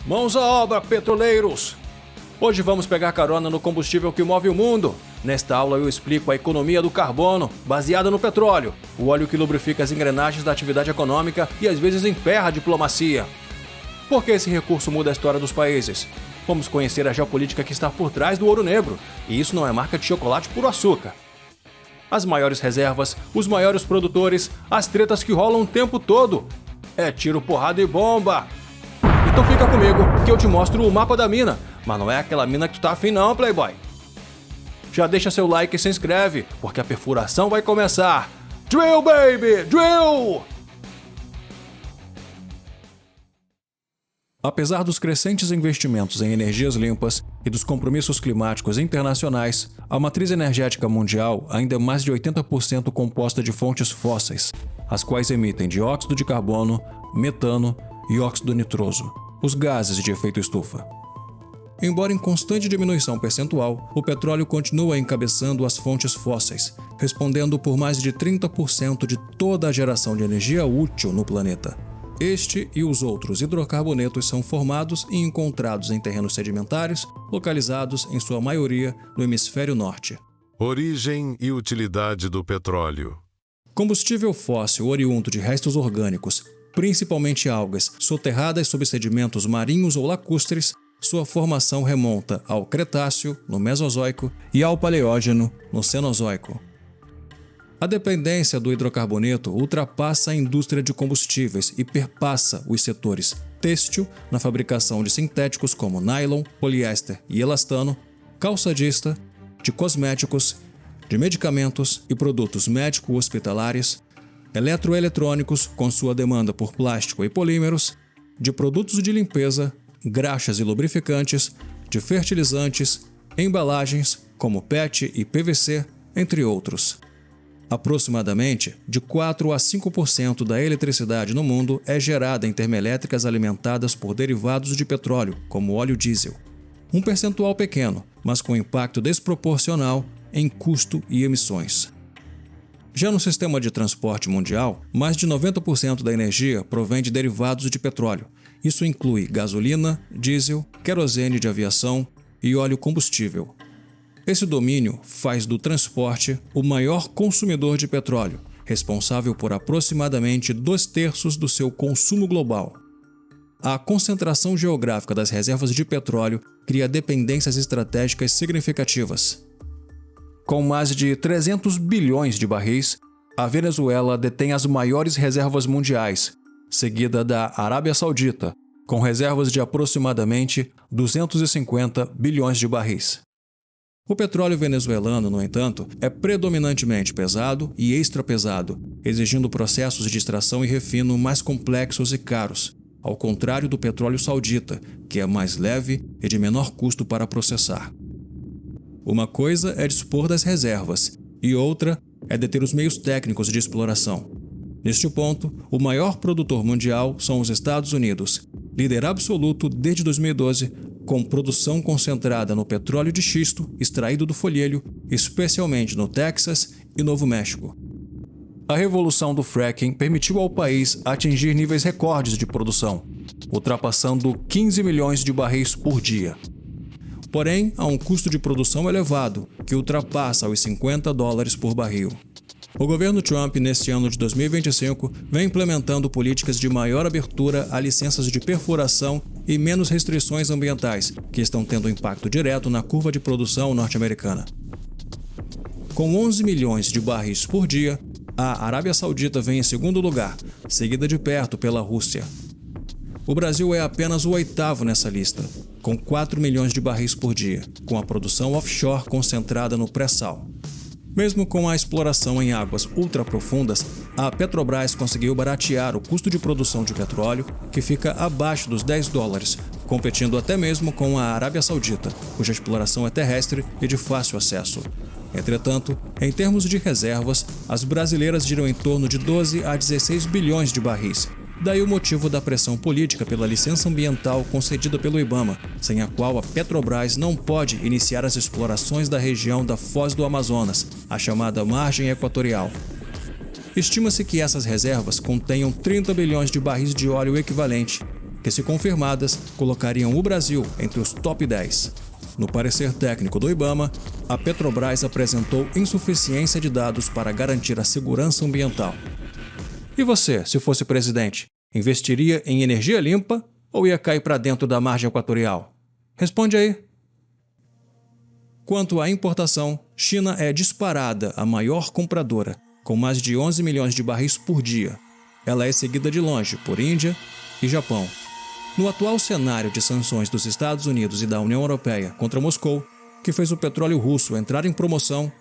Mãos à obra, petroleiros! Hoje vamos pegar carona no combustível que move o mundo. Nesta aula eu explico a economia do carbono, baseada no petróleo, o óleo que lubrifica as engrenagens da atividade econômica e às vezes emperra a diplomacia. Por que esse recurso muda a história dos países? Vamos conhecer a geopolítica que está por trás do ouro negro, e isso não é marca de chocolate puro açúcar. As maiores reservas, os maiores produtores, as tretas que rolam o tempo todo. É tiro, porrada e bomba! Então fica comigo que eu te mostro o mapa da mina, mas não é aquela mina que tu tá afim não, playboy. Já deixa seu like e se inscreve, porque a perfuração vai começar. Drill, baby! Drill! Apesar dos crescentes investimentos em energias limpas e dos compromissos climáticos internacionais, a matriz energética mundial ainda é mais de 80% composta de fontes fósseis, as quais emitem dióxido de carbono, metano e óxido nitroso, os gases de efeito estufa. Embora em constante diminuição percentual, o petróleo continua encabeçando as fontes fósseis, respondendo por mais de 30% de toda a geração de energia útil no planeta. Este e os outros hidrocarbonetos são formados e encontrados em terrenos sedimentares, localizados, em sua maioria, no hemisfério norte. Origem e utilidade do petróleo. Combustível fóssil oriundo de restos orgânicos, principalmente algas, soterradas sob sedimentos marinhos ou lacustres, sua formação remonta ao Cretáceo, no Mesozoico, e ao Paleógeno, no Cenozoico. A dependência do hidrocarboneto ultrapassa a indústria de combustíveis e perpassa os setores têxtil, na fabricação de sintéticos como nylon, poliéster e elastano, calçadista, de cosméticos, de medicamentos e produtos médico-hospitalares, eletroeletrônicos com sua demanda por plástico e polímeros, de produtos de limpeza, graxas e lubrificantes, de fertilizantes, embalagens como PET e PVC, entre outros. Aproximadamente de 4 a 5% da eletricidade no mundo é gerada em termoelétricas alimentadas por derivados de petróleo, como óleo diesel. Um percentual pequeno, mas com impacto desproporcional em custo e emissões. Já no sistema de transporte mundial, mais de 90% da energia provém de derivados de petróleo. Isso inclui gasolina, diesel, querosene de aviação e óleo combustível. Esse domínio faz do transporte o maior consumidor de petróleo, responsável por aproximadamente 2/3 do seu consumo global. A concentração geográfica das reservas de petróleo cria dependências estratégicas significativas. Com mais de 300 bilhões de barris, a Venezuela detém as maiores reservas mundiais, seguida da Arábia Saudita, com reservas de aproximadamente 250 bilhões de barris. O petróleo venezuelano, no entanto, é predominantemente pesado e extrapesado, exigindo processos de extração e refino mais complexos e caros, ao contrário do petróleo saudita, que é mais leve e de menor custo para processar. Uma coisa é dispor das reservas, e outra é deter os meios técnicos de exploração. Neste ponto, o maior produtor mundial são os Estados Unidos, líder absoluto desde 2012, com produção concentrada no petróleo de xisto extraído do folhelho, especialmente no Texas e Novo México. A revolução do fracking permitiu ao país atingir níveis recordes de produção, ultrapassando 15 milhões de barris por dia. Porém, há um custo de produção elevado, que ultrapassa os $50 por barril. O governo Trump, neste ano de 2025, vem implementando políticas de maior abertura a licenças de perfuração e menos restrições ambientais, que estão tendo impacto direto na curva de produção norte-americana. Com 11 milhões de barris por dia, a Arábia Saudita vem em segundo lugar, seguida de perto pela Rússia. O Brasil é apenas o 8º nessa lista, com 4 milhões de barris por dia, com a produção offshore concentrada no pré-sal. Mesmo com a exploração em águas ultraprofundas, a Petrobras conseguiu baratear o custo de produção de petróleo, que fica abaixo dos $10, competindo até mesmo com a Arábia Saudita, cuja exploração é terrestre e de fácil acesso. Entretanto, em termos de reservas, as brasileiras giram em torno de 12 a 16 bilhões de barris. Daí o motivo da pressão política pela licença ambiental concedida pelo IBAMA, sem a qual a Petrobras não pode iniciar as explorações da região da Foz do Amazonas, a chamada margem equatorial. Estima-se que essas reservas contenham 30 bilhões de barris de óleo equivalente, que, se confirmadas, colocariam o Brasil entre os top 10. No parecer técnico do IBAMA, a Petrobras apresentou insuficiência de dados para garantir a segurança ambiental. E você, se fosse presidente, investiria em energia limpa ou ia cair para dentro da margem equatorial? Responde aí. Quanto à importação, China é disparada a maior compradora, com mais de 11 milhões de barris por dia. Ela é seguida de longe por Índia e Japão. No atual cenário de sanções dos Estados Unidos e da União Europeia contra Moscou, que fez o petróleo russo entrar em promoção,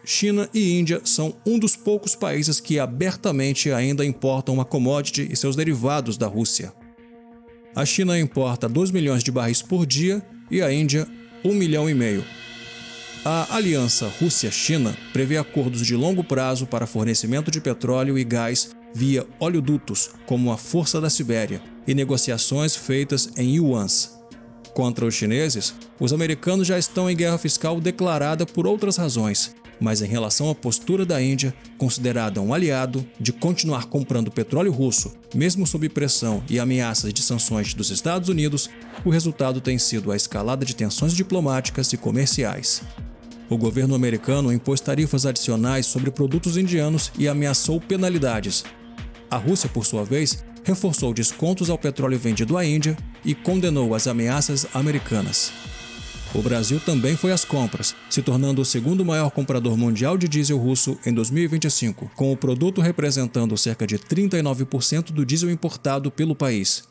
China e Índia são um dos poucos países que abertamente ainda importam a commodity e seus derivados da Rússia. A China importa 2 milhões de barris por dia e a Índia 1,5 milhão. A aliança Rússia-China prevê acordos de longo prazo para fornecimento de petróleo e gás via oleodutos, como a Força da Sibéria, e negociações feitas em yuans. Contra os chineses, os americanos já estão em guerra fiscal declarada por outras razões, mas em relação à postura da Índia, considerada um aliado, de continuar comprando petróleo russo, mesmo sob pressão e ameaças de sanções dos Estados Unidos, o resultado tem sido a escalada de tensões diplomáticas e comerciais. O governo americano impôs tarifas adicionais sobre produtos indianos e ameaçou penalidades. A Rússia, por sua vez, reforçou descontos ao petróleo vendido à Índia e condenou as ameaças americanas. O Brasil também foi às compras, se tornando o segundo maior comprador mundial de diesel russo em 2025, com o produto representando cerca de 39% do diesel importado pelo país.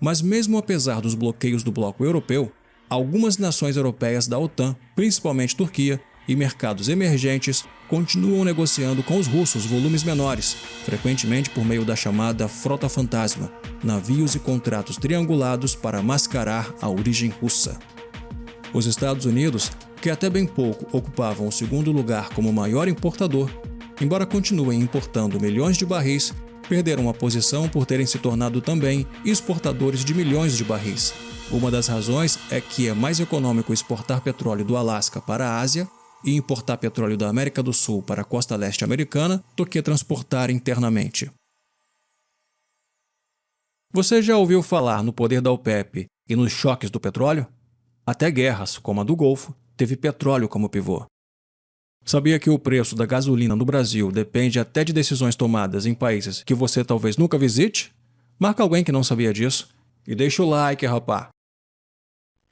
Mas mesmo apesar dos bloqueios do bloco europeu, algumas nações europeias da OTAN, principalmente Turquia, e mercados emergentes continuam negociando com os russos volumes menores, frequentemente por meio da chamada frota fantasma, navios e contratos triangulados para mascarar a origem russa. Os Estados Unidos, que até bem pouco ocupavam o segundo lugar como maior importador, embora continuem importando milhões de barris, perderam a posição por terem se tornado também exportadores de milhões de barris. Uma das razões é que é mais econômico exportar petróleo do Alasca para a Ásia e importar petróleo da América do Sul para a costa leste americana do que transportar internamente. Você já ouviu falar no poder da OPEP e nos choques do petróleo? Até guerras, como a do Golfo, teve petróleo como pivô. Sabia que o preço da gasolina no Brasil depende até de decisões tomadas em países que você talvez nunca visite? Marca alguém que não sabia disso e deixa o like, rapá!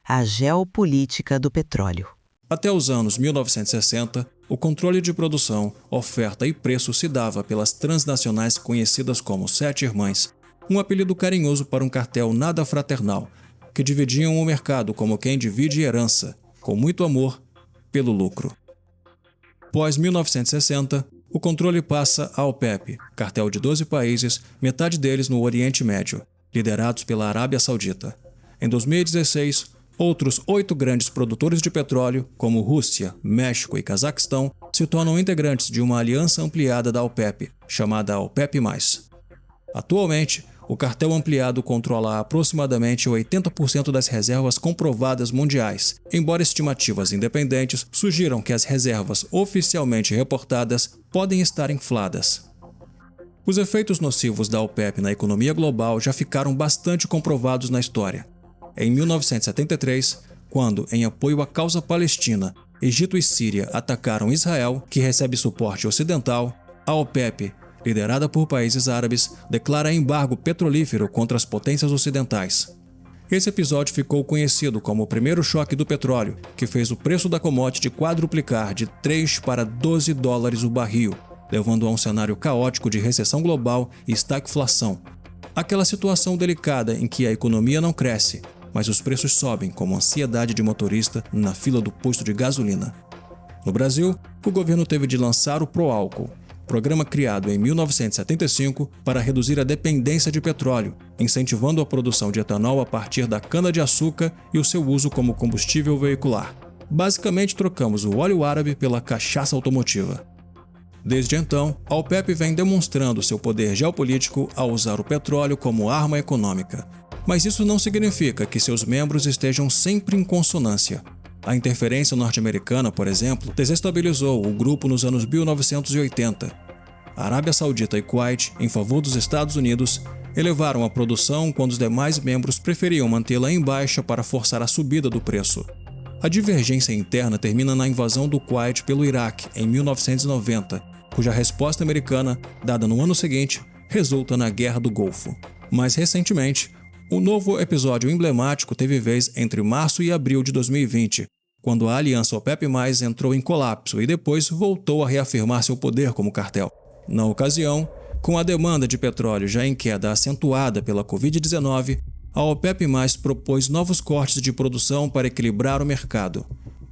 A geopolítica do petróleo. Até os anos 1960, o controle de produção, oferta e preço se dava pelas transnacionais conhecidas como Sete Irmãs, um apelido carinhoso para um cartel nada fraternal, que dividiam o mercado como quem divide herança, com muito amor, pelo lucro. Pós 1960, o controle passa à OPEP, cartel de 12 países, metade deles no Oriente Médio, liderados pela Arábia Saudita. Em 2016, outros 8 grandes produtores de petróleo, como Rússia, México e Cazaquistão, se tornam integrantes de uma aliança ampliada da OPEP, chamada OPEP+. Atualmente, o cartel ampliado controla aproximadamente 80% das reservas comprovadas mundiais, embora estimativas independentes sugiram que as reservas oficialmente reportadas podem estar infladas. Os efeitos nocivos da OPEP na economia global já ficaram bastante comprovados na história. Em 1973, quando, em apoio à causa palestina, Egito e Síria atacaram Israel, que recebe suporte ocidental, a OPEP, liderada por países árabes, declara embargo petrolífero contra as potências ocidentais. Esse episódio ficou conhecido como o primeiro choque do petróleo, que fez o preço da commodity quadruplicar de 3 para 12 dólares o barril, levando a um cenário caótico de recessão global e estagflação. Aquela situação delicada em que a economia não cresce, mas os preços sobem como ansiedade de motorista na fila do posto de gasolina. No Brasil, o governo teve de lançar o Proálcool, programa criado em 1975 para reduzir a dependência de petróleo, incentivando a produção de etanol a partir da cana-de-açúcar e o seu uso como combustível veicular. Basicamente, trocamos o óleo árabe pela cachaça automotiva. Desde então, a OPEP vem demonstrando seu poder geopolítico ao usar o petróleo como arma econômica. Mas isso não significa que seus membros estejam sempre em consonância. A interferência norte-americana, por exemplo, desestabilizou o grupo nos anos 1980. A Arábia Saudita e Kuwait, em favor dos Estados Unidos, elevaram a produção quando os demais membros preferiam mantê-la em baixa para forçar a subida do preço. A divergência interna termina na invasão do Kuwait pelo Iraque em 1990, cuja resposta americana, dada no ano seguinte, resulta na Guerra do Golfo. Mais recentemente, um novo episódio emblemático teve vez entre março e abril de 2020, quando a aliança OPEP+ entrou em colapso e depois voltou a reafirmar seu poder como cartel. Na ocasião, com a demanda de petróleo já em queda acentuada pela Covid-19, a OPEP+ propôs novos cortes de produção para equilibrar o mercado.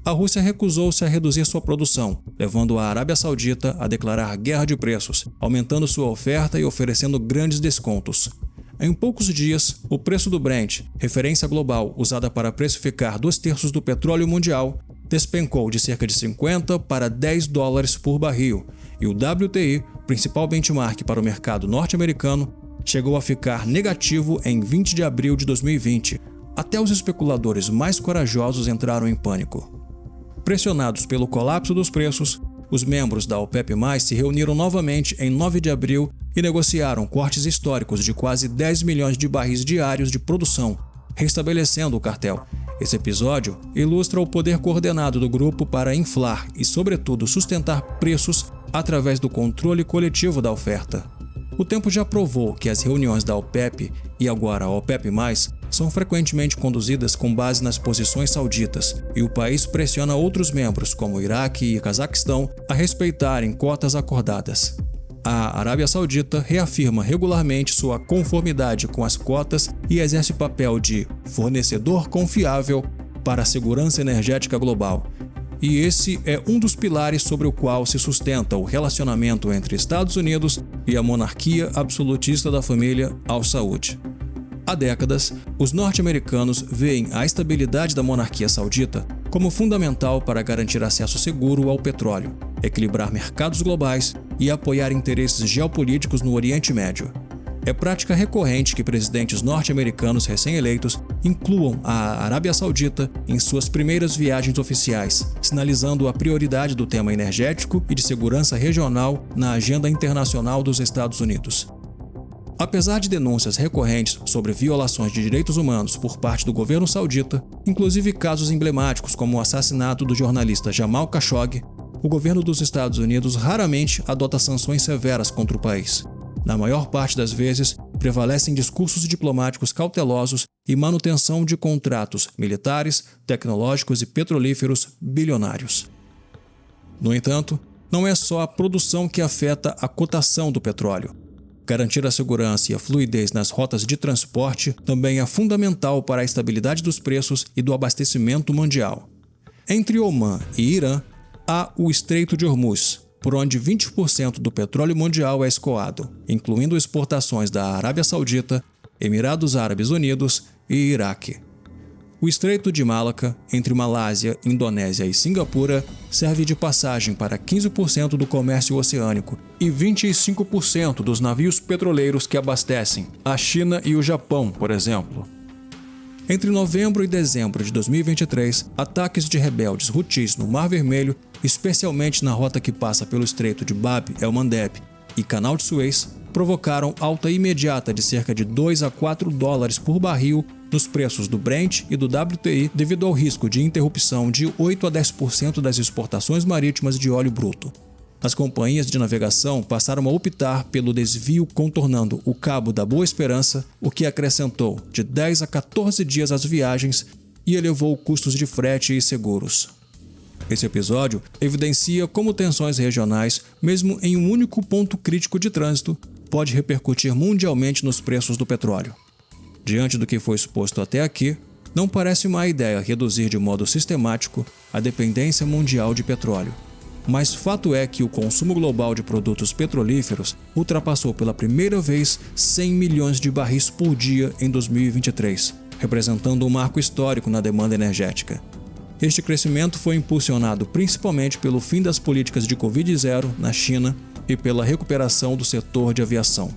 A Rússia recusou-se a reduzir sua produção, levando a Arábia Saudita a declarar guerra de preços, aumentando sua oferta e oferecendo grandes descontos. Em poucos dias, o preço do Brent, referência global usada para precificar 2/3 do petróleo mundial, despencou de cerca de 50 para 10 dólares por barril, e o WTI, principal benchmark para o mercado norte-americano, chegou a ficar negativo em 20 de abril de 2020. Até os especuladores mais corajosos entraram em pânico. Pressionados pelo colapso dos preços, os membros da OPEP+ se reuniram novamente em 9 de abril e negociaram cortes históricos de quase 10 milhões de barris diários de produção, restabelecendo o cartel. Esse episódio ilustra o poder coordenado do grupo para inflar e, sobretudo, sustentar preços através do controle coletivo da oferta. O tempo já provou que as reuniões da OPEP e agora a OPEP+, são frequentemente conduzidas com base nas posições sauditas, e o país pressiona outros membros, como Iraque e Cazaquistão, a respeitarem cotas acordadas. A Arábia Saudita reafirma regularmente sua conformidade com as cotas e exerce o papel de fornecedor confiável para a segurança energética global. E esse é um dos pilares sobre o qual se sustenta o relacionamento entre Estados Unidos e a monarquia absolutista da família Al Saud. Há décadas, os norte-americanos veem a estabilidade da monarquia saudita como fundamental para garantir acesso seguro ao petróleo, equilibrar mercados globais e apoiar interesses geopolíticos no Oriente Médio. É prática recorrente que presidentes norte-americanos recém-eleitos incluam a Arábia Saudita em suas primeiras viagens oficiais, sinalizando a prioridade do tema energético e de segurança regional na agenda internacional dos Estados Unidos. Apesar de denúncias recorrentes sobre violações de direitos humanos por parte do governo saudita, inclusive casos emblemáticos como o assassinato do jornalista Jamal Khashoggi, o governo dos Estados Unidos raramente adota sanções severas contra o país. Na maior parte das vezes, prevalecem discursos diplomáticos cautelosos e manutenção de contratos militares, tecnológicos e petrolíferos bilionários. No entanto, não é só a produção que afeta a cotação do petróleo. Garantir a segurança e a fluidez nas rotas de transporte também é fundamental para a estabilidade dos preços e do abastecimento mundial. Entre Omã e Irã, há o Estreito de Hormuz, por onde 20% do petróleo mundial é escoado, incluindo exportações da Arábia Saudita, Emirados Árabes Unidos e Iraque. O Estreito de Malaca, entre Malásia, Indonésia e Singapura, serve de passagem para 15% do comércio oceânico e 25% dos navios petroleiros que abastecem a China e o Japão, por exemplo. Entre novembro e dezembro de 2023, ataques de rebeldes Houthis no Mar Vermelho, especialmente na rota que passa pelo Estreito de Bab el-Mandeb e Canal de Suez, provocaram alta imediata de cerca de 2 a 4 dólares por barril nos preços do Brent e do WTI devido ao risco de interrupção de 8 a 10% das exportações marítimas de óleo bruto. As companhias de navegação passaram a optar pelo desvio contornando o Cabo da Boa Esperança, o que acrescentou de 10 a 14 dias às viagens e elevou custos de frete e seguros. Esse episódio evidencia como tensões regionais, mesmo em um único ponto crítico de trânsito, pode repercutir mundialmente nos preços do petróleo. Diante do que foi exposto até aqui, não parece má ideia reduzir de modo sistemático a dependência mundial de petróleo. Mas fato é que o consumo global de produtos petrolíferos ultrapassou pela primeira vez 100 milhões de barris por dia em 2023, representando um marco histórico na demanda energética. Este crescimento foi impulsionado principalmente pelo fim das políticas de Covid-0 na China e pela recuperação do setor de aviação.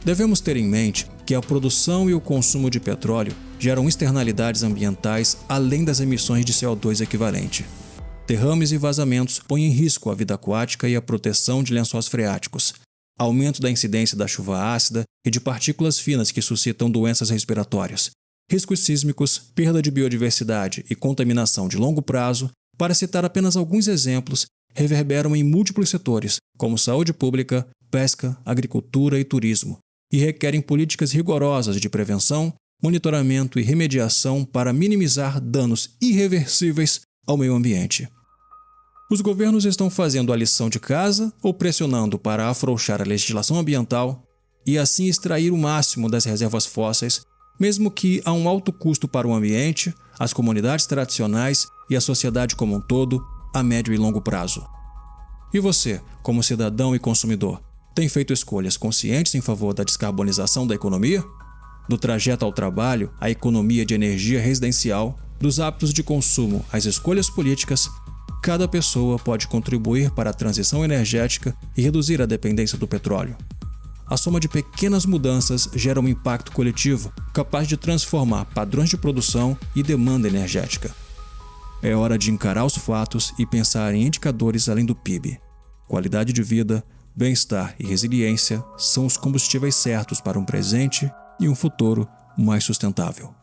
Devemos ter em mente que a produção e o consumo de petróleo geram externalidades ambientais além das emissões de CO2 equivalente. Derrames e vazamentos põem em risco a vida aquática e a proteção de lençóis freáticos. Aumento da incidência da chuva ácida e de partículas finas que suscitam doenças respiratórias, riscos sísmicos, perda de biodiversidade e contaminação de longo prazo, para citar apenas alguns exemplos, reverberam em múltiplos setores, como saúde pública, pesca, agricultura e turismo, e requerem políticas rigorosas de prevenção, monitoramento e remediação para minimizar danos irreversíveis ao meio ambiente. Os governos estão fazendo a lição de casa ou pressionando para afrouxar a legislação ambiental e assim extrair o máximo das reservas fósseis, mesmo que a um alto custo para o ambiente, as comunidades tradicionais e a sociedade como um todo, a médio e longo prazo. E você, como cidadão e consumidor, tem feito escolhas conscientes em favor da descarbonização da economia? Do trajeto ao trabalho, à economia de energia residencial, dos hábitos de consumo às escolhas políticas, cada pessoa pode contribuir para a transição energética e reduzir a dependência do petróleo. A soma de pequenas mudanças gera um impacto coletivo capaz de transformar padrões de produção e demanda energética. É hora de encarar os fatos e pensar em indicadores além do PIB. Qualidade de vida, bem-estar e resiliência são os combustíveis certos para um presente e um futuro mais sustentável.